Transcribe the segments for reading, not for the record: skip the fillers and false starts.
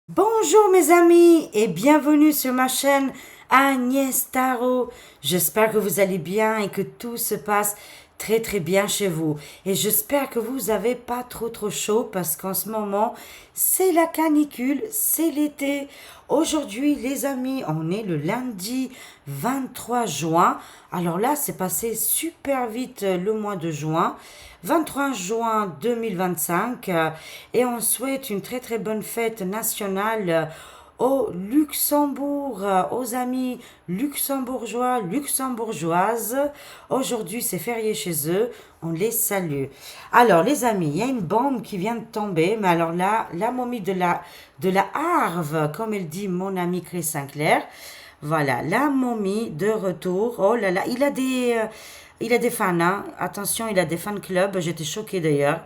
Bonjour mes amis et bienvenue sur ma chaîne Agnès Tarot. J'espère que vous allez bien et que tout se passe très bien chez vous. Et j'espère que vous n'avez pas trop chaud parce qu'en ce moment, c'est la canicule, c'est l'été. Aujourd'hui les amis, on est le lundi 23 juin. Alors là, c'est passé super vite le mois de juin. 23 juin 2025 et on souhaite une très bonne fête nationale au Luxembourg, aux amis luxembourgeois, luxembourgeoises. Aujourd'hui, c'est férié chez eux. On les salue. Alors, les amis, il y a une bombe qui vient de tomber. Mais alors là, la momie de la Harve, comme elle dit mon ami Chris Sinclair. Voilà, la momie de retour. Oh là là, il a des fans, hein. Attention, il a des fan clubs. J'étais choquée d'ailleurs.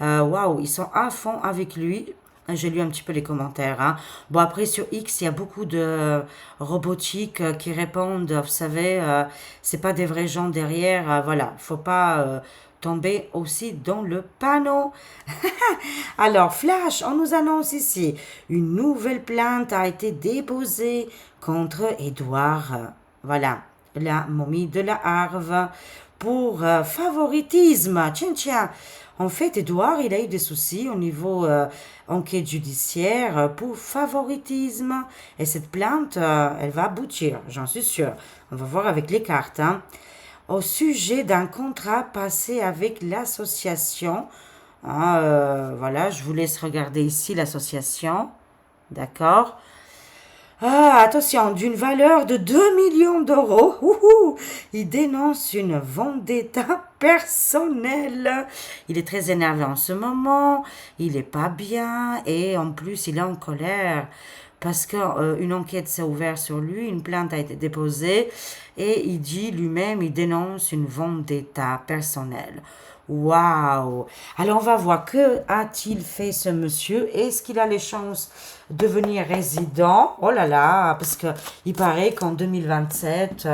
Waouh, ils sont à fond avec lui. J'ai lu un petit peu les commentaires, hein. Bon, après, sur X, il y a beaucoup de robotiques qui répondent. Vous savez, c'est pas des vrais gens derrière. Voilà, faut pas tomber aussi dans le panneau. Alors, Flash, on nous annonce ici une nouvelle plainte a été déposée contre Édouard. Voilà, la momie de la Harve pour favoritisme. Tiens. En fait, Édouard, il a eu des soucis au niveau enquête judiciaire pour favoritisme. Et cette plainte, elle va aboutir, j'en suis sûre. On va voir avec les cartes, hein. Au sujet d'un contrat passé avec l'association. Voilà, je vous laisse regarder ici l'association. D'accord. Ah, attention, d'une valeur de 2 millions d'euros. Il dénonce une vendetta personnelle. Il est très énervé en ce moment. Il est pas bien. Et en plus, il est en colère. Parce qu'une enquête s'est ouverte sur lui, une plainte a été déposée. Et il dit lui-même, il dénonce une vendetta personnelle. Waouh! Alors on va voir que a-t-il fait ce monsieur? Est-ce qu'il a les chances de devenir résident? Oh là là, parce que il paraît qu'en 2027,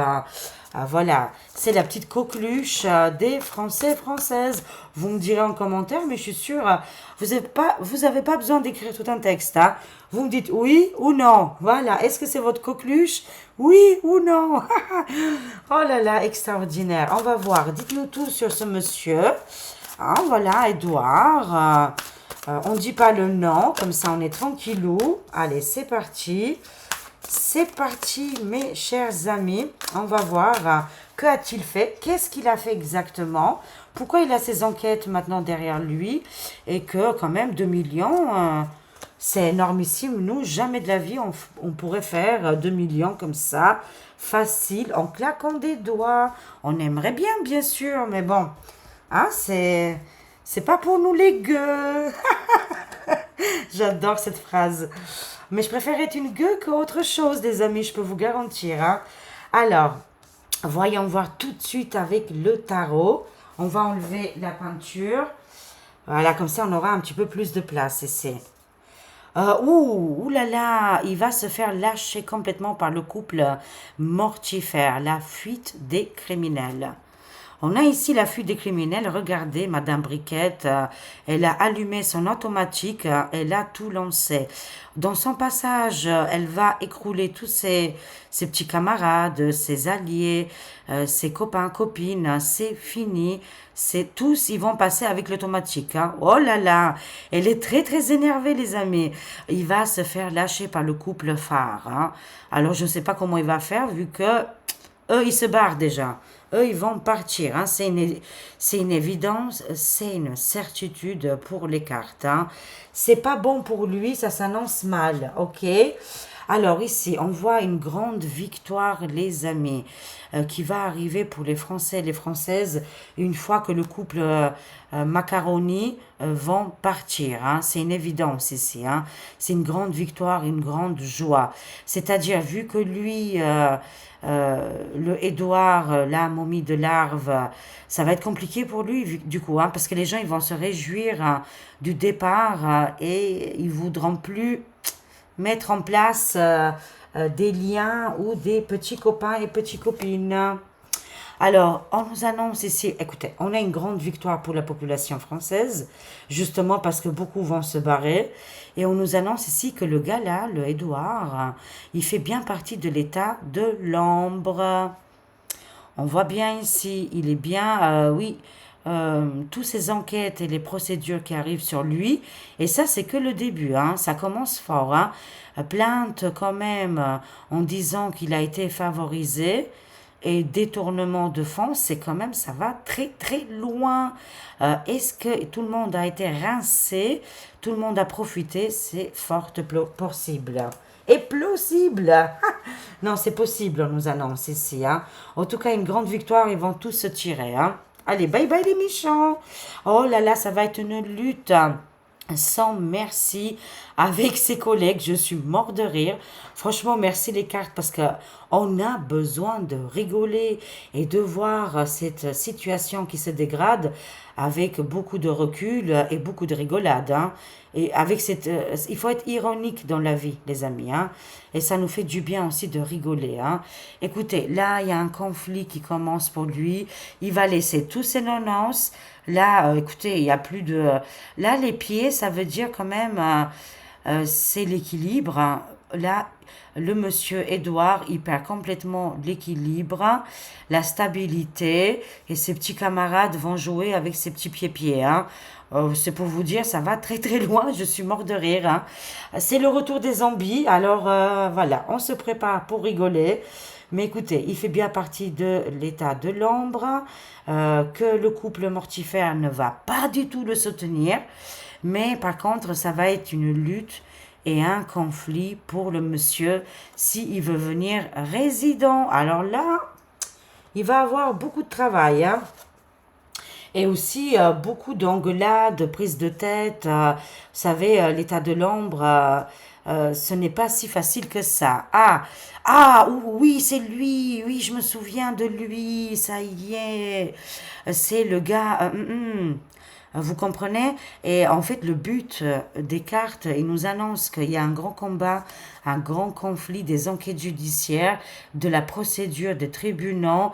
voilà, c'est la petite coqueluche des Français françaises. Vous me direz en commentaire, mais je suis sûre, vous avez pas besoin d'écrire tout un texte, hein. Vous me dites oui ou non. Voilà, est-ce que c'est votre coqueluche? Oui ou non? Oh là là, extraordinaire. On va voir. Dites-nous tout sur ce monsieur. Ah, voilà, Edouard. On ne dit pas le nom, comme ça on est tranquillou. Allez, c'est parti. C'est parti, mes chers amis. On va voir que a-t-il fait, qu'est-ce qu'il a fait exactement, pourquoi il a ces enquêtes maintenant derrière lui et que quand même 2 millions, c'est énormissime. Nous, jamais de la vie, on pourrait faire 2 millions comme ça, facile, en claquant des doigts. On aimerait bien, bien sûr, mais bon, hein, c'est pas pour nous les gueux. J'adore cette phrase. Mais je préfère être une gueux qu'autre chose, les amis, je peux vous garantir, hein. Alors, voyons voir tout de suite avec le tarot. On va enlever la peinture. Voilà, comme ça, on aura un petit peu plus de place ici. Ouh là là, il va se faire lâcher complètement par le couple mortifère, la fuite des criminels. On a ici la fuite des criminels. Regardez, Madame Briquette, elle a allumé son automatique, elle a tout lancé. Dans son passage, elle va écrouler tous ses petits camarades, ses alliés, ses copains, copines. C'est fini. C'est tous, ils vont passer avec l'automatique, hein. Oh là là, elle est très énervée, les amis. Il va se faire lâcher par le couple phare, hein. Alors, je ne sais pas comment il va faire, vu que eux, ils se barrent déjà. Eux, ils vont partir, hein. C'est une évidence, c'est une certitude pour les cartes, hein. C'est pas bon pour lui, ça s'annonce mal, ok? Alors ici, on voit une grande victoire, les amis, qui va arriver pour les Français et les Françaises une fois que le couple Macaroni vont partir, hein. C'est une évidence ici, hein. C'est une grande victoire, une grande joie. C'est-à-dire, vu que lui, le Édouard, la momie de larve, ça va être compliqué pour lui, du coup, hein, parce que les gens, ils vont se réjouir du départ et ils voudront plus mettre en place des liens ou des petits copains et petites copines. Alors, on nous annonce ici, écoutez, on a une grande victoire pour la population française, justement parce que beaucoup vont se barrer. Et on nous annonce ici que le gars là, le Édouard, il fait bien partie de l'état de l'ombre. On voit bien ici, il est bien, oui, toutes ces enquêtes et les procédures qui arrivent sur lui. Et ça, c'est que le début, hein, ça commence fort. Hein. Plainte quand même en disant qu'il a été favorisé et détournement de fonds, c'est quand même, ça va très très loin. Est-ce que tout le monde a été rincé, tout le monde a profité? C'est fort possible. Et plausible. Non, c'est possible, on nous annonce ici. Hein. En tout cas, une grande victoire, ils vont tous se tirer. Hein. Allez, bye bye les méchants. Oh là là, ça va être une lutte sans merci avec ses collègues. Je suis mort de rire. Franchement, merci les cartes parce que on a besoin de rigoler et de voir cette situation qui se dégrade avec beaucoup de recul et beaucoup de rigolade. Hein. Et avec cette, il faut être ironique dans la vie, les amis. Hein. Et ça nous fait du bien aussi de rigoler. Hein. Écoutez, là, il y a un conflit qui commence pour lui. Il va laisser tous ses nonances. Là, écoutez, il y a plus de... Là, les pieds, ça veut dire quand même, c'est l'équilibre. Hein. Là, le monsieur Édouard, il perd complètement l'équilibre, la stabilité, et ses petits camarades vont jouer avec ses petits pieds-pieds. Hein. C'est pour vous dire, ça va très très loin, je suis mort de rire. Hein. C'est le retour des zombies, alors voilà, on se prépare pour rigoler. Mais écoutez, il fait bien partie de l'état de l'ombre, que le couple mortifère ne va pas du tout le soutenir. Mais par contre, ça va être une lutte et un conflit pour le monsieur s'il veut venir résident. Alors là, il va avoir beaucoup de travail. Hein. Et aussi beaucoup d'engueulades, de prises de tête. Vous savez, l'état de l'ombre, ce n'est pas si facile que ça. Oui, c'est lui. Oui, je me souviens de lui. Ça y est. C'est le gars. Vous comprenez? Et en fait, le but des cartes, il nous annonce qu'il y a un grand combat, un grand conflit des enquêtes judiciaires, de la procédure des tribunaux.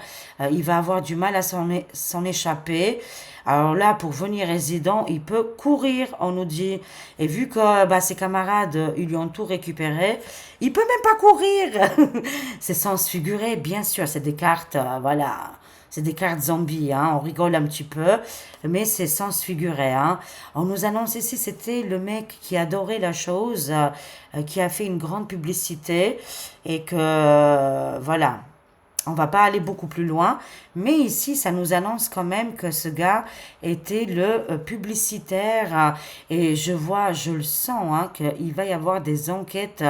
Il va avoir du mal à s'en échapper. Alors là, pour venir résident, il peut courir, on nous dit. Et vu que ses camarades, ils lui ont tout récupéré, il peut même pas courir. C'est sens figuré, bien sûr. C'est des cartes, voilà. C'est des cartes zombies, hein. On rigole un petit peu, mais c'est sens figuré. Hein. On nous annonce ici, c'était le mec qui adorait la chose, qui a fait une grande publicité et que, voilà, on va pas aller beaucoup plus loin, mais ici, ça nous annonce quand même que ce gars était le publicitaire et je vois, je le sens, hein, qu'il va y avoir des enquêtes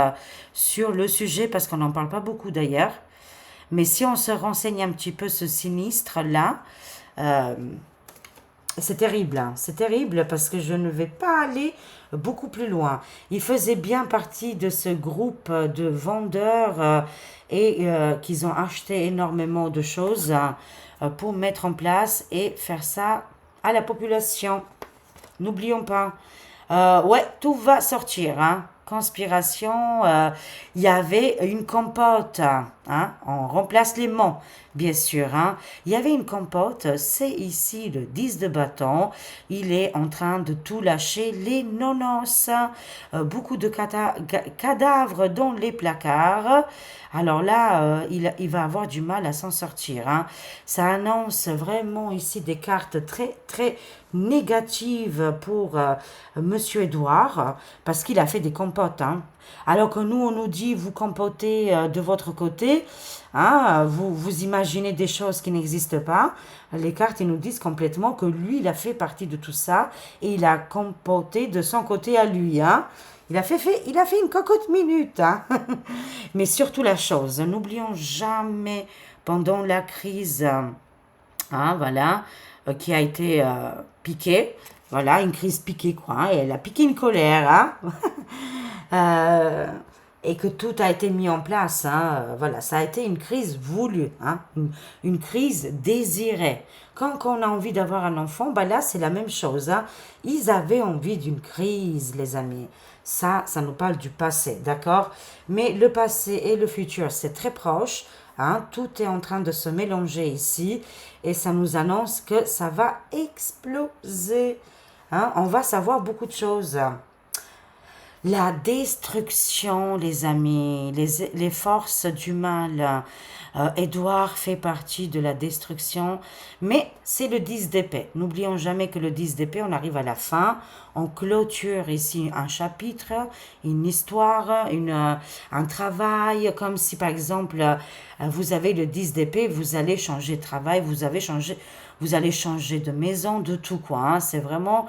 sur le sujet parce qu'on n'en parle pas beaucoup d'ailleurs. Mais si on se renseigne un petit peu ce sinistre-là, euh, c'est terrible. Hein. C'est terrible parce que je ne vais pas aller beaucoup plus loin. Il faisait bien partie de ce groupe de vendeurs et qu'ils ont acheté énormément de choses pour mettre en place et faire ça à la population. N'oublions pas. Ouais, tout va sortir. Hein. Conspiration, il y avait une compote. Hein. On remplace les mots, bien sûr. Hein. Il y avait une compote. C'est ici le 10 de bâton. Il est en train de tout lâcher. Les nonos. Beaucoup de cadavres dans les placards. Alors là, il va avoir du mal à s'en sortir. Hein. Ça annonce vraiment ici des cartes très, très négatives pour Monsieur Édouard, parce qu'il a fait des compotes. Hein. Alors que nous, on nous dit, vous compotez de votre côté, hein, vous imaginez des choses qui n'existent pas. Les cartes, ils nous disent complètement que lui, il a fait partie de tout ça et il a compoté de son côté à lui. Hein. Il a fait une cocotte minute. Hein. Mais surtout la chose, n'oublions jamais pendant la crise, hein, voilà, qui a été piquée, voilà, une crise piquée, quoi. Hein, elle a piqué une colère, hein. Et que tout a été mis en place. Hein, voilà, ça a été une crise voulue, hein, une crise désirée. Quand on a envie d'avoir un enfant, là, c'est la même chose. Hein. Ils avaient envie d'une crise, les amis. Ça nous parle du passé, d'accord? Mais le passé et le futur, c'est très proche. Hein, tout est en train de se mélanger ici et ça nous annonce que ça va exploser. Hein, on va savoir beaucoup de choses. La destruction, les amis, les forces du mal. Édouard fait partie de la destruction, mais c'est le 10 d'épée. N'oublions jamais que le 10 d'épée, on arrive à la fin, on clôture ici un chapitre, une histoire, un travail, comme si par exemple vous avez le 10 d'épée, vous allez changer de travail, vous allez changer de maison, de tout quoi. Hein. C'est vraiment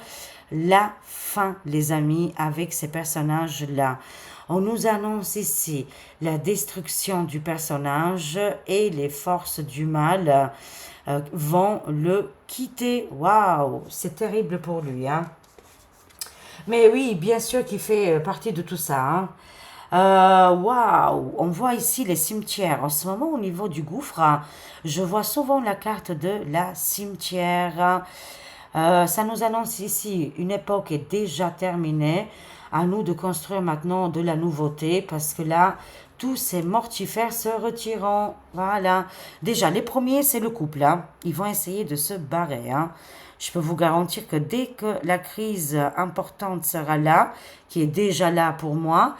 la fin, les amis, avec ces personnages-là. On nous annonce ici la destruction du personnage et les forces du mal vont le quitter. Waouh, c'est terrible pour lui. Hein. Mais oui, bien sûr qu'il fait partie de tout ça. Hein. Waouh, on voit ici les cimetières. En ce moment, au niveau du gouffre, je vois souvent la carte de la cimetière. Ça nous annonce ici une époque est déjà terminée. À nous de construire maintenant de la nouveauté parce que là, tous ces mortifères se retireront. Voilà. Déjà, les premiers, c'est le couple. Hein. Ils vont essayer de se barrer. Hein. Je peux vous garantir que dès que la crise importante sera là, qui est déjà là pour moi,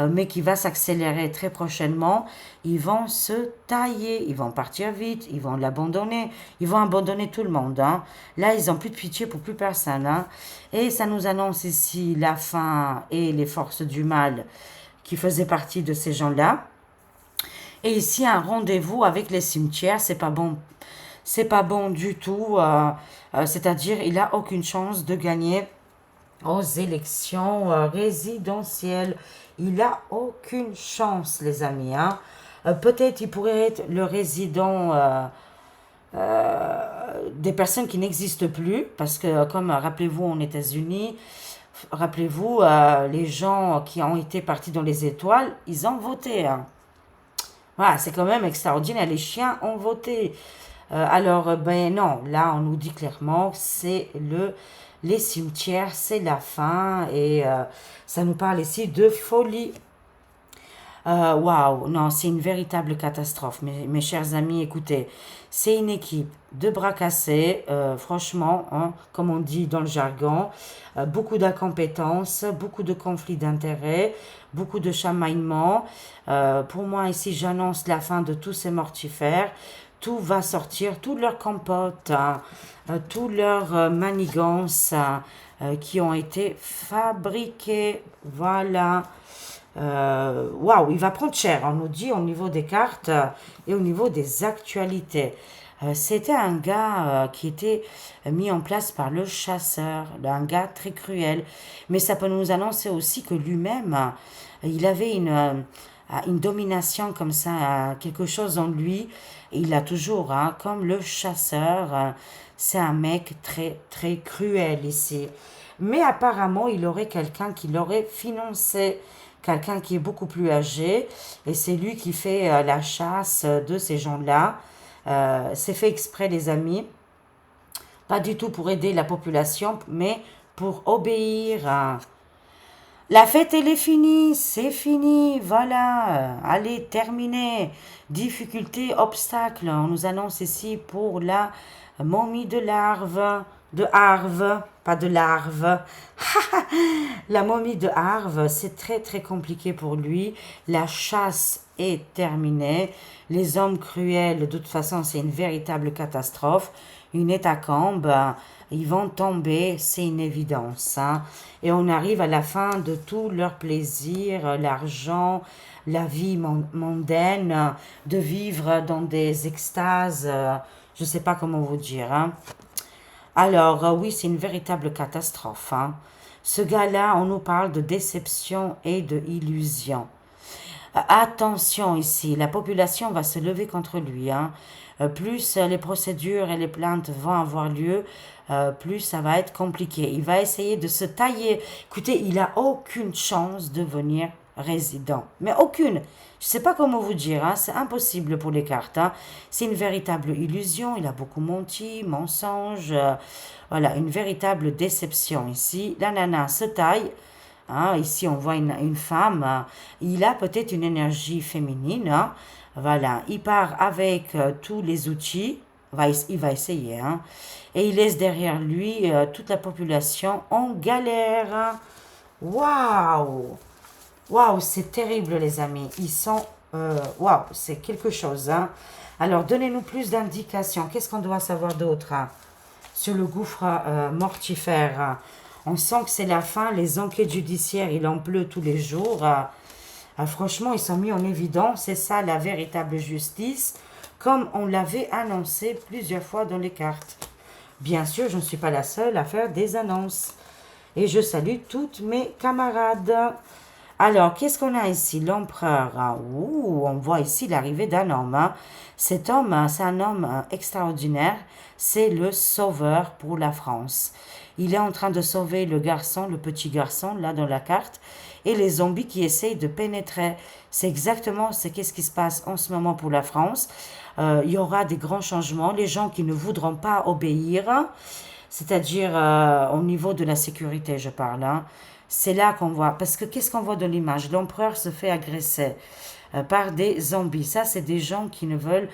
mais qui va s'accélérer très prochainement, ils vont se tailler, ils vont partir vite, ils vont l'abandonner, ils vont abandonner tout le monde. Hein. Là, ils n'ont plus de pitié pour plus personne. Hein. Et ça nous annonce ici la fin et les forces du mal qui faisaient partie de ces gens-là. Et ici, un rendez-vous avec les cimetières, c'est pas bon du tout. C'est-à-dire, il n'a aucune chance de gagner aux élections résidentielles. Il n'a aucune chance, les amis. Hein. Peut-être il pourrait être le résident des personnes qui n'existent plus, parce que comme rappelez-vous aux États-Unis, rappelez-vous les gens qui ont été partis dans les étoiles, ils ont voté. Hein. Voilà, c'est quand même extraordinaire. Les chiens ont voté. Alors, ben non, là, on nous dit clairement que les cimetières, c'est la fin et ça nous parle ici de folie. Waouh, non, c'est une véritable catastrophe. Mes chers amis, écoutez, c'est une équipe de bras cassés, franchement, hein, comme on dit dans le jargon, beaucoup d'incompétence, beaucoup de conflits d'intérêts, beaucoup de chamaillements. Pour moi, ici, j'annonce la fin de tous ces mortifères. Tout va sortir, tout leur compote, hein, tout leurs manigances qui ont été fabriquées. Voilà. Waouh, il va prendre cher, on nous dit au niveau des cartes et au niveau des actualités. C'était un gars qui était mis en place par le chasseur, un gars très cruel. Mais ça peut nous annoncer aussi que lui-même, il avait une domination comme ça, quelque chose en lui. Il a toujours, hein, comme le chasseur, c'est un mec très, très cruel ici. Mais apparemment, il aurait quelqu'un qui l'aurait financé quelqu'un qui est beaucoup plus âgé, et c'est lui qui fait la chasse de ces gens-là. C'est fait exprès, les amis, pas du tout pour aider la population, mais pour obéir. La fête, elle est finie, c'est fini, voilà, allez, terminé. Difficulté, obstacle, on nous annonce ici pour la momie de Arve, pas de larve. La momie de Arve, c'est très très compliqué pour lui. La chasse est terminée. Les hommes cruels, de toute façon, c'est une véritable catastrophe. Une hécatombe, ils vont tomber, c'est une évidence. Hein. Et on arrive à la fin de tout leur plaisir, l'argent, la vie mondaine, de vivre dans des extases, je ne sais pas comment vous dire. Hein. Alors, oui, c'est une véritable catastrophe. Hein. Ce gars-là, on nous parle de déception et de illusion. Attention ici, la population va se lever contre lui. Hein. Plus les procédures et les plaintes vont avoir lieu, plus ça va être compliqué. Il va essayer de se tailler. Écoutez, il n'a aucune chance de venir résident. Mais aucune. Je ne sais pas comment vous dire, hein, c'est impossible pour les cartes. Hein. C'est une véritable illusion, il a beaucoup menti, mensonge. Voilà, une véritable déception ici. La nana se taille. Hein. Ici, on voit une femme. Il a peut-être une énergie féminine. Hein. Voilà. Il part avec tous les outils. Il va essayer. Hein. Et il laisse derrière lui toute la population en galère. Waouh! Waouh, c'est terrible, les amis. Ils sont... waouh, c'est quelque chose. Hein. Alors, donnez-nous plus d'indications. Qu'est-ce qu'on doit savoir d'autre hein, sur le gouffre mortifère? Hein. On sent que c'est la fin. Les enquêtes judiciaires, il en pleut tous les jours. Franchement, ils sont mis en évidence. C'est ça, la véritable justice, comme on l'avait annoncé plusieurs fois dans les cartes. Bien sûr, je ne suis pas la seule à faire des annonces. Et je salue toutes mes camarades. Alors, qu'est-ce qu'on a ici? L'empereur. Hein. Ouh, on voit ici l'arrivée d'un homme. Hein. Cet homme, c'est un homme extraordinaire. C'est le sauveur pour la France. Il est en train de sauver le garçon, le petit garçon, là dans la carte, et les zombies qui essayent de pénétrer. C'est exactement qu'est-ce qui se passe en ce moment pour la France. Il y aura des grands changements. Les gens qui ne voudront pas obéir, c'est-à-dire au niveau de la sécurité, je parle. Hein. C'est là qu'on voit, parce que qu'est-ce qu'on voit de l'image? L'empereur se fait agresser par des zombies. Ça, c'est des gens qui veulent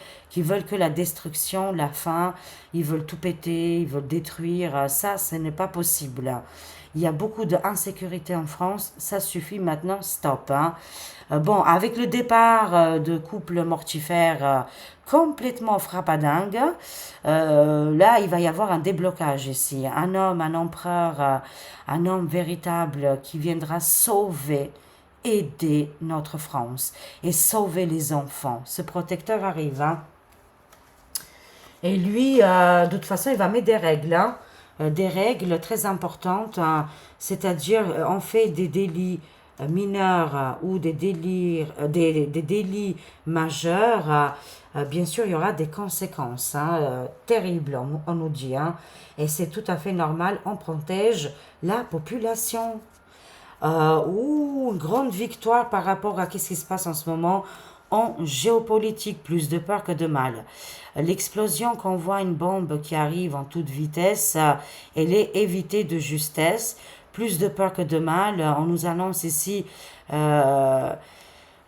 que la destruction, la faim, ils veulent tout péter, ils veulent détruire. Ça, ce n'est pas possible. Il y a beaucoup d'insécurité en France. Ça suffit maintenant, stop. Hein. Bon, avec le départ de couples mortifères complètement frappadingue, là, il va y avoir un déblocage ici. Un homme, un empereur, un homme véritable qui viendra sauver, aider notre France et sauver les enfants. Ce protecteur arrive. Hein. Et lui, de toute façon, il va mettre des règles très importantes, hein, c'est-à-dire on fait des délits mineurs ou des délits majeurs, bien sûr, il y aura des conséquences hein, terribles, on nous dit. Hein, et c'est tout à fait normal, on protège la population. Une grande victoire par rapport à ce qui se passe en ce moment en géopolitique, plus de peur que de mal. L'explosion qu'on voit, une bombe qui arrive en toute vitesse, elle est évitée de justesse, plus de peur que de mal. On nous annonce ici la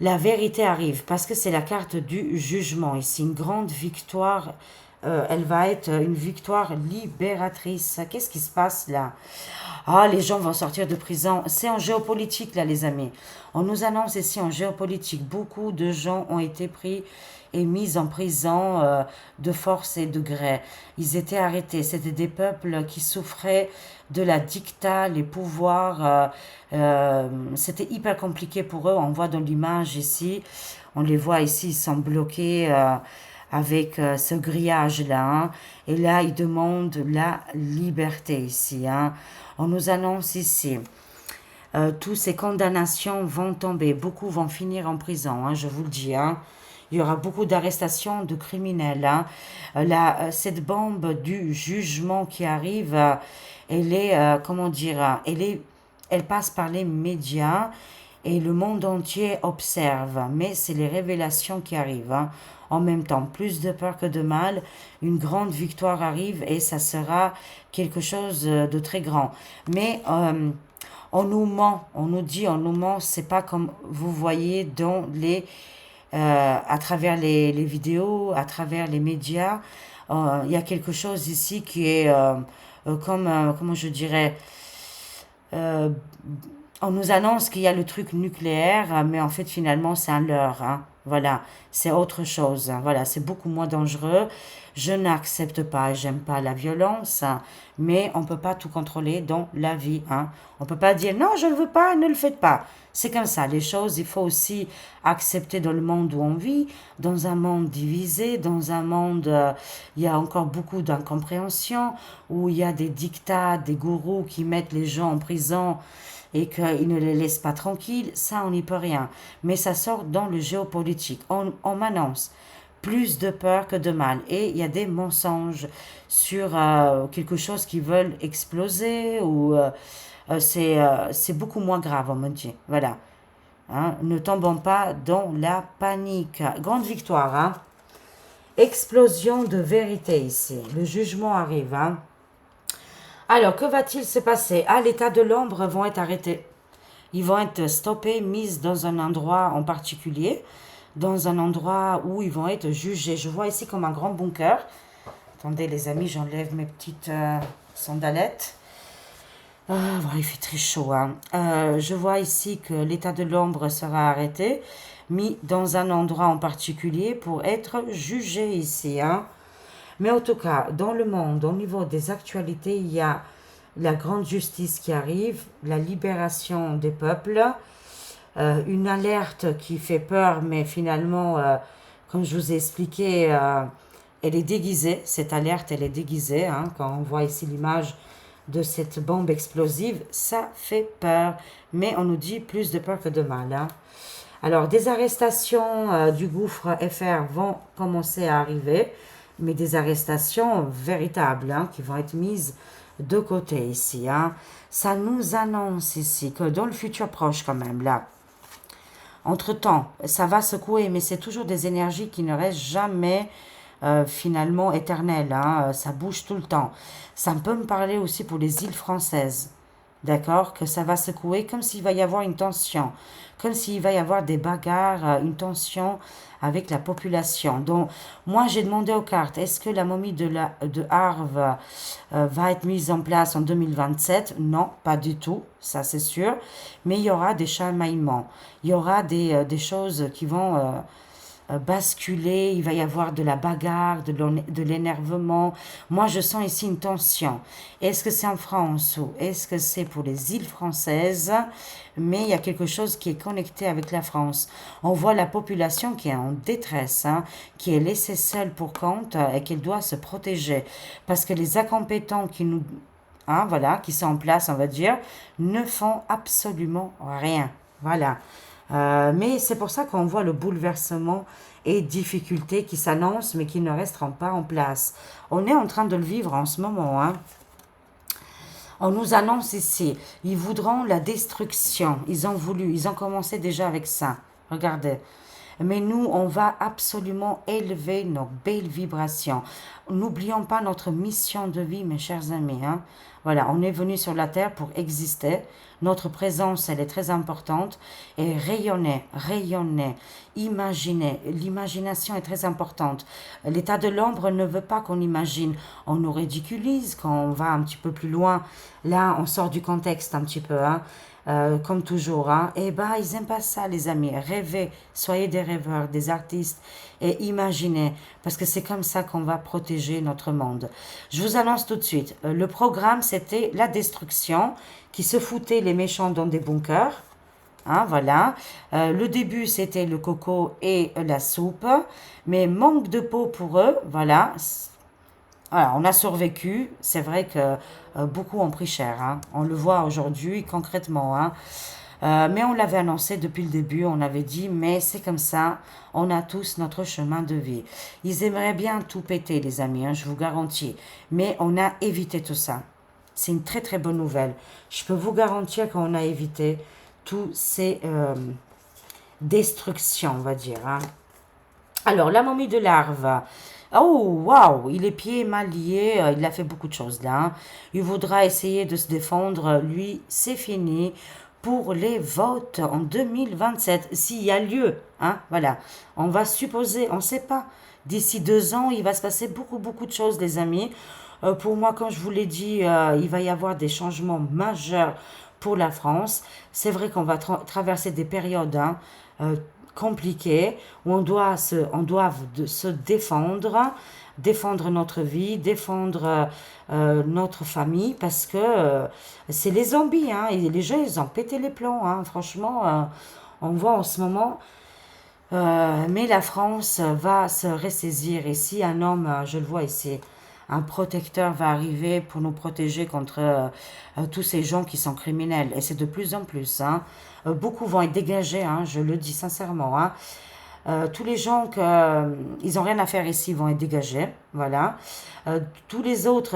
vérité arrive, parce que c'est la carte du jugement ici, une grande victoire. Elle va être une victoire libératrice. Qu'est-ce qui se passe là? Ah, les gens vont sortir de prison. C'est en géopolitique, là, les amis. On nous annonce ici en géopolitique. Beaucoup de gens ont été pris et mis en prison de force et de gré. Ils étaient arrêtés. C'était des peuples qui souffraient de la dictat, les pouvoirs. C'était hyper compliqué pour eux. On voit dans l'image ici. On les voit ici, ils sont bloqués avec ce grillage-là. Hein. Et là, ils demandent la liberté ici. Hein. On nous annonce ici, toutes ces condamnations vont tomber, beaucoup vont finir en prison, hein, je vous le dis. Hein. Il y aura beaucoup d'arrestations de criminels. Hein. Cette bombe du jugement qui arrive, elle est, comment dire, elle passe par les médias et le monde entier observe. Mais c'est les révélations qui arrivent. Hein. En même temps, plus de peur que de mal, une grande victoire arrive et ça sera quelque chose de très grand. Mais on nous ment, on nous ment, c'est pas comme vous voyez dans à travers les vidéos, à travers les médias. Il y a quelque chose ici qui est comment je dirais, on nous annonce qu'il y a le truc nucléaire, mais en fait finalement c'est un leurre. Hein. Voilà, c'est autre chose. Hein. Voilà, c'est beaucoup moins dangereux. Je n'accepte pas, j'aime pas la violence, hein, mais on peut pas tout contrôler dans la vie. Hein. On peut pas dire non, je ne veux pas, ne le faites pas. C'est comme ça, les choses, il faut aussi accepter dans le monde où on vit, dans un monde divisé, dans un monde, il y a encore beaucoup d'incompréhension, où il y a des dictats, des gourous qui mettent les gens en prison et qu'ils ne les laissent pas tranquilles, ça on n'y peut rien. Mais ça sort dans le géopolitique. On m'annonce plus de peur que de mal. Et il y a des mensonges sur quelque chose qui veulent exploser ou c'est beaucoup moins grave, on me dit. Voilà. Hein, ne tombons pas dans la panique. Grande victoire. Hein. Explosion de vérité ici. Le jugement arrive. Hein. Alors, que va-t-il se passer? Ah, l'état de l'ombre vont être arrêtés. Ils vont être stoppés, mis dans un endroit en particulier, dans un endroit où ils vont être jugés. Je vois ici comme un grand bunker. Attendez les amis, j'enlève mes petites sandalettes. Voilà, il fait très chaud, hein. Je vois ici que l'état de l'ombre sera arrêté, mis dans un endroit en particulier pour être jugé ici, hein. Mais en tout cas, dans le monde, au niveau des actualités, il y a la grande justice qui arrive, la libération des peuples, une alerte qui fait peur, mais finalement, comme je vous ai expliqué, elle est déguisée. Cette alerte, elle est déguisée, hein. Quand on voit ici l'image de cette bombe explosive, ça fait peur. Mais on nous dit plus de peur que de mal, hein. Alors, des arrestations du gouffre FR vont commencer à arriver, mais des arrestations véritables, hein, qui vont être mises de côté ici, hein. Ça nous annonce ici que dans le futur proche quand même, là, entre-temps, ça va secouer, mais c'est toujours des énergies qui ne restent jamais finalement éternelles, hein. Ça bouge tout le temps. Ça peut me parler aussi pour les îles françaises. D'accord? Que ça va secouer comme s'il va y avoir une tension, comme s'il va y avoir des bagarres, une tension avec la population. Donc, moi, j'ai demandé aux cartes, est-ce que la momie de Arves va être mise en place en 2027? Non, pas du tout, ça c'est sûr. Mais il y aura des chamaillements, il y aura des choses qui vont basculer, il va y avoir de la bagarre, de l'énervement. Moi, je sens ici une tension. Est-ce que c'est en France ou est-ce que c'est pour les îles françaises? Mais il y a quelque chose qui est connecté avec la France. On voit la population qui est en détresse, hein, qui est laissée seule pour compte et qu'elle doit se protéger. Parce que les incompétents qui nous... hein, voilà, qui sont en place, on va dire, ne font absolument rien. Voilà. Mais c'est pour ça qu'on voit le bouleversement et difficultés qui s'annoncent, mais qui ne resteront pas en place. On est en train de le vivre en ce moment, hein. On nous annonce ici, ils voudront la destruction. Ils ont voulu, ils ont commencé déjà avec ça. Regardez. Mais nous, on va absolument élever nos belles vibrations. N'oublions pas notre mission de vie, mes chers amis, hein. Voilà, on est venu sur la Terre pour exister. Notre présence, elle est très importante. Et rayonner, rayonner, imaginer. L'imagination est très importante. L'état de l'ombre ne veut pas qu'on imagine. On nous ridiculise quand on va un petit peu plus loin. Là, on sort du contexte un petit peu, hein. Comme toujours, hein. Et bah, ils aiment pas ça, les amis. Rêvez, soyez des rêveurs, des artistes et imaginez, parce que c'est comme ça qu'on va protéger notre monde. Je vous annonce tout de suite, le programme, c'était la destruction, qui se foutaient les méchants dans des bunkers. Hein, voilà. Le début, c'était le coco et la soupe, mais manque de peau pour eux, voilà. Voilà, on a survécu. C'est vrai que beaucoup ont pris cher, hein. On le voit aujourd'hui concrètement, hein. Mais on l'avait annoncé depuis le début, on avait dit, mais c'est comme ça, on a tous notre chemin de vie. Ils aimeraient bien tout péter, les amis, hein, je vous garantis. Mais on a évité tout ça. C'est une très très bonne nouvelle. Je peux vous garantir qu'on a évité toutes ces destructions, on va dire, hein. Alors, la momie de larve. Oh, waouh, il est pieds mal liés, il a fait beaucoup de choses là, hein. Il voudra essayer de se défendre. Lui, c'est fini pour les votes en 2027, s'il y a lieu, hein, voilà. On va supposer, on ne sait pas. D'ici 2 ans, il va se passer beaucoup, beaucoup de choses, les amis. Pour moi, comme je vous l'ai dit, il va y avoir des changements majeurs pour la France. C'est vrai qu'on va traverser des périodes, hein, compliquées où on doit se défendre, défendre notre vie, défendre notre famille, parce que c'est les zombies, hein, et les gens, ils ont pété les plombs, hein, franchement, on voit en ce moment. Mais la France va se ressaisir. Et si un homme, je le vois ici, un protecteur va arriver pour nous protéger contre tous ces gens qui sont criminels. Et c'est de plus en plus, hein. Beaucoup vont être dégagés, hein, je le dis sincèrement, hein. Tous les gens ils n'ont rien à faire ici vont être dégagés, voilà. Tous les autres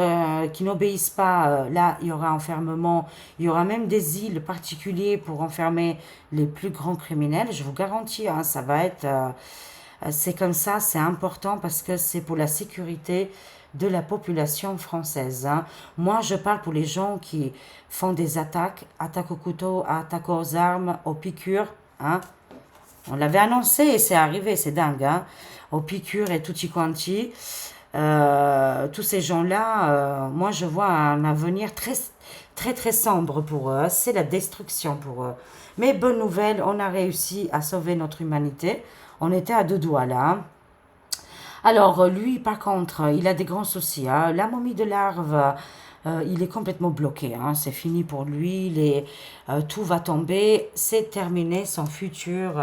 qui n'obéissent pas, là, il y aura enfermement. Il y aura même des îles particulières pour enfermer les plus grands criminels. Je vous garantis, hein, ça va être... c'est comme ça, c'est important parce que c'est pour la sécurité de la population française, hein. Moi, je parle pour les gens qui font des attaques au couteau, attaques aux armes, aux piqûres, hein. On l'avait annoncé et c'est arrivé, c'est dingue, hein. Aux piqûres et tutti quanti. Tous ces gens-là, moi je vois un avenir très, très, très sombre pour eux. C'est la destruction pour eux. Mais bonne nouvelle, on a réussi à sauver notre humanité. On était à deux doigts là, hein. Alors, lui, par contre, il a des grands soucis, hein. La momie de larve, il est complètement bloqué, hein. C'est fini pour lui. Tout va tomber. C'est terminé son futur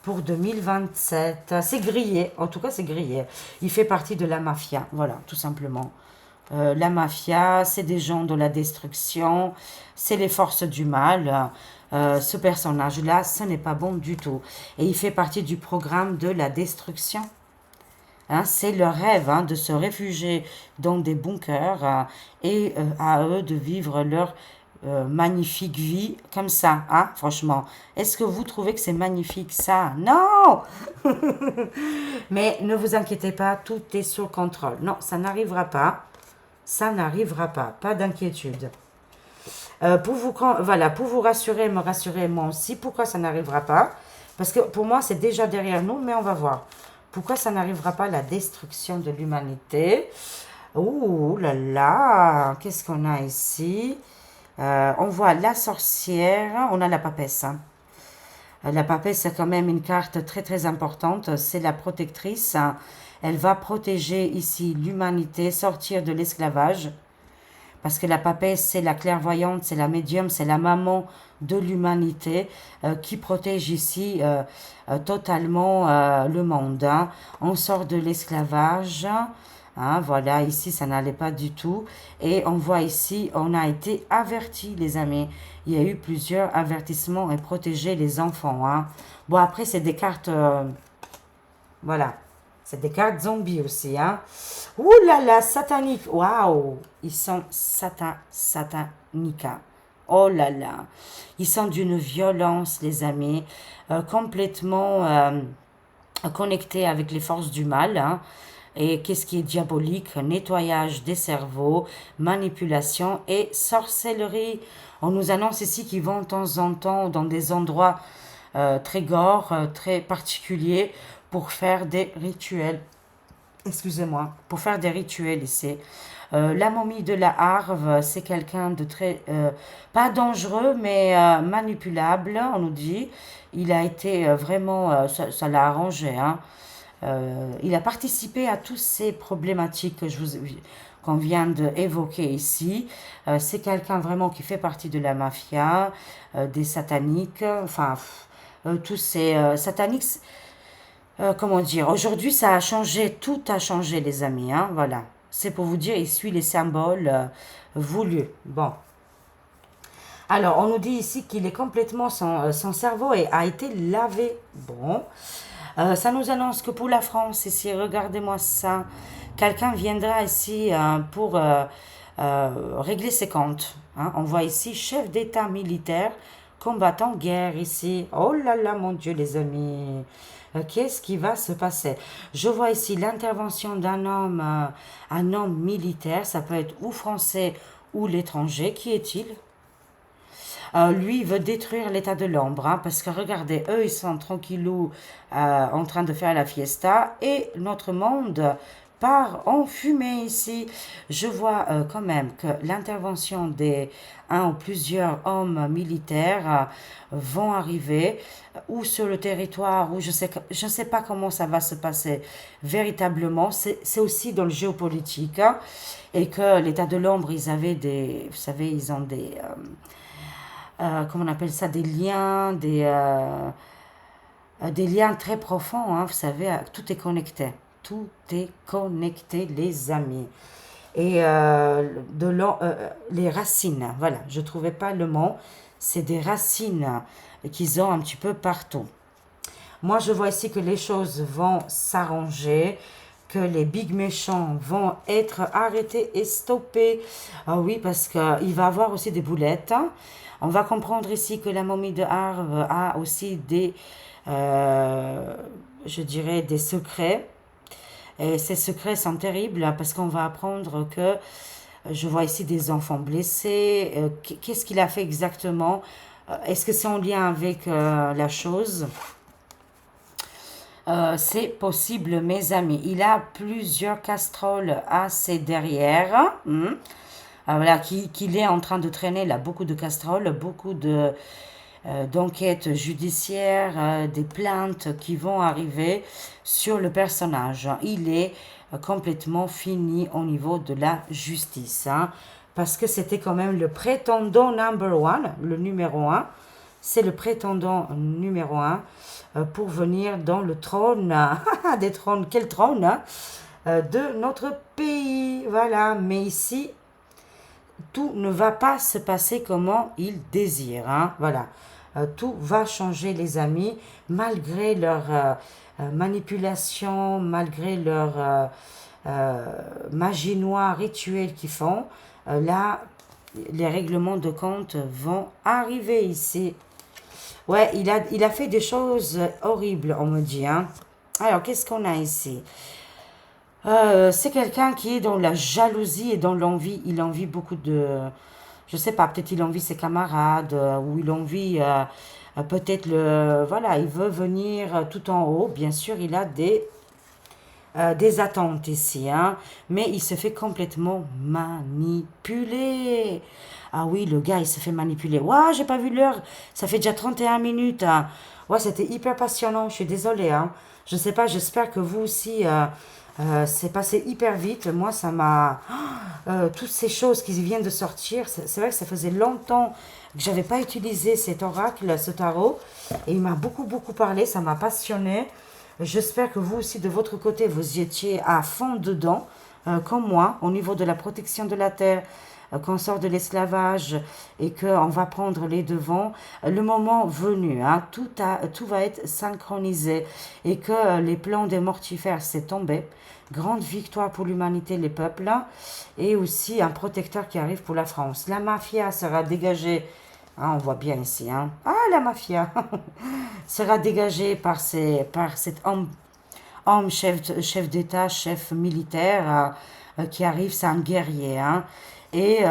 pour 2027. C'est grillé. En tout cas, c'est grillé. Il fait partie de la mafia. Voilà, tout simplement. La mafia, c'est des gens de la destruction. C'est les forces du mal. Ce personnage-là, ce n'est pas bon du tout. Et il fait partie du programme de la destruction. Hein, c'est leur rêve, hein, de se réfugier dans des bunkers, et à eux de vivre leur magnifique vie comme ça, hein, franchement. Est-ce que vous trouvez que c'est magnifique ça? Non. Mais ne vous inquiétez pas, tout est sous contrôle. Non, ça n'arrivera pas. Ça n'arrivera pas. Pas d'inquiétude. Voilà, pour vous rassurer, me rassurer moi aussi, pourquoi ça n'arrivera pas? Parce que pour moi, c'est déjà derrière nous, mais on va voir. Pourquoi ça n'arrivera pas, la destruction de l'humanité? Ouh là là, qu'est-ce qu'on a ici? On voit la sorcière, on a la papesse, hein. La papesse, c'est quand même une carte très très importante. C'est la protectrice, hein. Elle va protéger ici l'humanité, sortir de l'esclavage. Parce que la papesse, c'est la clairvoyante, c'est la médium, c'est la maman de l'humanité, qui protège ici totalement le monde, hein. On sort de l'esclavage, hein, voilà, ici ça n'allait pas du tout. Et on voit ici, on a été avertis, les amis. Il y a eu plusieurs avertissements et protéger les enfants, hein. Bon, après, c'est des cartes, voilà. C'est des cartes zombies aussi, hein. Ouh là là, satanique. Waouh. Ils sont sataniques, hein. Oh là là. Ils sont d'une violence, les amis. Complètement connectés avec les forces du mal, hein. Et qu'est-ce qui est diabolique? Nettoyage des cerveaux, manipulation et sorcellerie. On nous annonce ici qu'ils vont de temps en temps dans des endroits très gore, très particuliers, pour faire des rituels. Excusez-moi, pour faire des rituels ici. La momie de la Harve, c'est quelqu'un de très, pas dangereux, mais manipulable, on nous dit. Il a été vraiment, ça l'a arrangé, hein. Il a participé à toutes ces problématiques qu'on vient d'évoquer ici. C'est quelqu'un vraiment qui fait partie de la mafia, des sataniques, enfin, tous ces sataniques. Comment dire, aujourd'hui ça a changé, tout a changé, les amis, hein, voilà. C'est pour vous dire, il suit les symboles voulus. Bon. Alors, on nous dit ici qu'il est complètement, son cerveau a été lavé. Bon. Ça nous annonce que pour la France, ici, regardez-moi ça. Quelqu'un viendra ici pour régler ses comptes, hein. On voit ici chef d'État militaire, combattant guerre ici. Oh là là, mon Dieu, les amis. Qu'est-ce qui va se passer? Je vois ici l'intervention un homme militaire. Ça peut être ou français ou l'étranger. Qui est-il? Lui, il veut détruire l'état de l'ombre, hein, parce que regardez, eux, ils sont tranquillou en train de faire la fiesta et notre monde part en fumée ici. Je vois quand même que l'intervention des un ou plusieurs hommes militaires vont arriver ou sur le territoire, ou je sais pas comment ça va se passer véritablement. C'est aussi dans le géopolitique, hein, et que l'état de l'ombre, ils avaient vous savez, ils ont comment on appelle ça, des liens très profonds, hein, vous savez, tout est connecté. Tout est connecté, les amis. Et les racines, voilà, je ne trouvais pas le mot, c'est des racines qu'ils ont un petit peu partout. Moi, je vois ici que les choses vont s'arranger, que les big méchants vont être arrêtés et stoppés. Ah oui, parce qu'il va y avoir aussi des boulettes, hein. On va comprendre ici que la momie de Harve a aussi je dirais, des secrets. Et ces secrets sont terribles parce qu'on va apprendre que je vois ici des enfants blessés. Qu'est-ce qu'il a fait exactement? Est-ce que c'est en lien avec la chose? C'est possible, mes amis. Il a plusieurs casseroles à ses derrière. Voilà, qu'il est en train de traîner là, beaucoup de casseroles, beaucoup d'enquêtes judiciaires, des plaintes qui vont arriver sur le personnage. Il est complètement fini au niveau de la justice, hein, parce que c'était quand même le prétendant number one, le numéro un. C'est le prétendant numéro un pour venir dans le trône, des trônes, quel trône, hein, de notre pays. Voilà, mais ici, tout ne va pas se passer comme il désire, hein, voilà. Tout va changer, les amis, malgré leur manipulation, malgré leur magie noire rituelle qu'ils font. Là, les règlements de compte vont arriver ici. Ouais, il a fait des choses horribles, on me dit, hein. Alors, qu'est-ce qu'on a ici? C'est quelqu'un qui est dans la jalousie et dans l'envie. Il envie beaucoup de... Je sais pas, peut-être il envie ses camarades, ou il envie peut-être le... Voilà, il veut venir tout en haut. Bien sûr, il a des attentes ici, hein, mais il se fait complètement manipuler. Ah oui, le gars, il se fait manipuler. Ouah, j'ai pas vu l'heure, ça fait déjà 31 minutes. Hein. Ouais, c'était hyper passionnant, je suis désolée. Hein. Je sais pas, j'espère que vous aussi, c'est passé hyper vite. Moi, ça m'a... toutes ces choses qui viennent de sortir, c'est vrai que ça faisait longtemps que j'avais pas utilisé cet oracle, ce tarot, et il m'a beaucoup, beaucoup parlé, ça m'a passionné. J'espère que vous aussi, de votre côté, vous y étiez à fond dedans, comme moi, au niveau de la protection de la terre, qu'on sort de l'esclavage et qu'on va prendre les devants. Le moment venu, hein, tout va être synchronisé et que les plans des mortifères s'est tombé. Grande victoire pour l'humanité, les peuples, et aussi un protecteur qui arrive pour la France. La mafia sera dégagée. Ah, on voit bien ici. Hein. Ah, la mafia sera dégagée par cet homme chef d'État, chef militaire qui arrive. C'est un guerrier. Hein. Et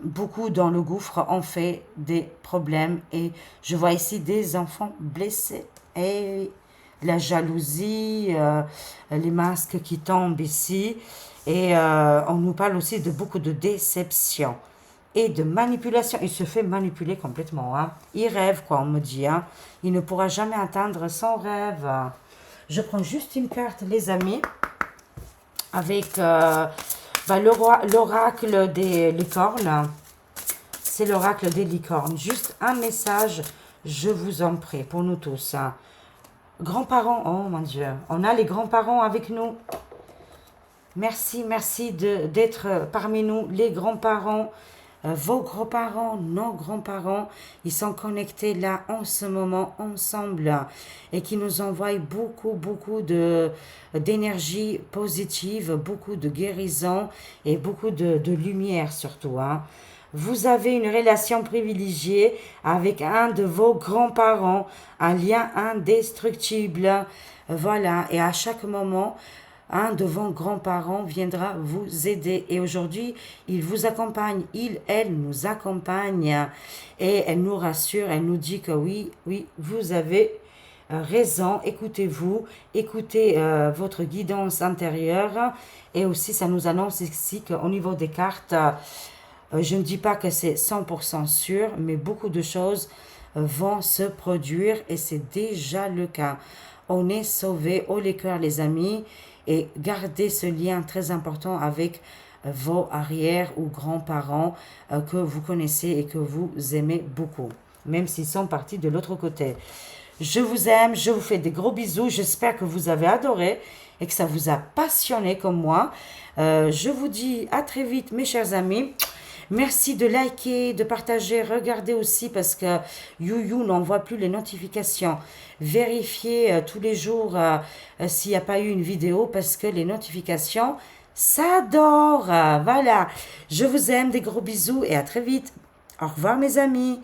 beaucoup dans le gouffre ont fait des problèmes. Et je vois ici des enfants blessés. Et la jalousie, les masques qui tombent ici. Et on nous parle aussi de beaucoup de déception et de manipulation. Il se fait manipuler complètement. Hein. Il rêve, quoi, on me dit. Hein. Il ne pourra jamais atteindre son rêve. Je prends juste une carte, les amis, avec l'oracle des licornes. C'est l'oracle des licornes. Juste un message, je vous en prie, pour nous tous. Hein. Grands-parents, oh mon Dieu, on a les grands-parents avec nous. Merci d'être parmi nous, les grands-parents. Vos grands-parents, nos grands-parents, ils sont connectés là en ce moment ensemble et qui nous envoient beaucoup d'énergie positive, beaucoup de guérison et beaucoup de lumière surtout. Hein. Vous avez une relation privilégiée avec un de vos grands-parents, un lien indestructible. Voilà, et à chaque moment, un de vos grands-parents viendra vous aider. Et aujourd'hui, il vous accompagne. Elle nous accompagne. Et elle nous rassure. Elle nous dit que oui, vous avez raison. Écoutez-vous. Écoutez votre guidance intérieure. Et aussi, ça nous annonce ici qu'au niveau des cartes, je ne dis pas que c'est 100% sûr, mais beaucoup de choses vont se produire. Et c'est déjà le cas. On est sauvés haut les cœurs, les amis. Et gardez ce lien très important avec vos arrière ou grands-parents que vous connaissez et que vous aimez beaucoup, même s'ils sont partis de l'autre côté. Je vous aime, je vous fais des gros bisous. J'espère que vous avez adoré et que ça vous a passionné comme moi. Je vous dis à très vite, mes chers amis. Merci de liker, de partager. Regardez aussi parce que YouYou n'envoie plus les notifications. Vérifiez tous les jours s'il n'y a pas eu une vidéo parce que les notifications, ça dort. Voilà. Je vous aime, des gros bisous et à très vite. Au revoir mes amis.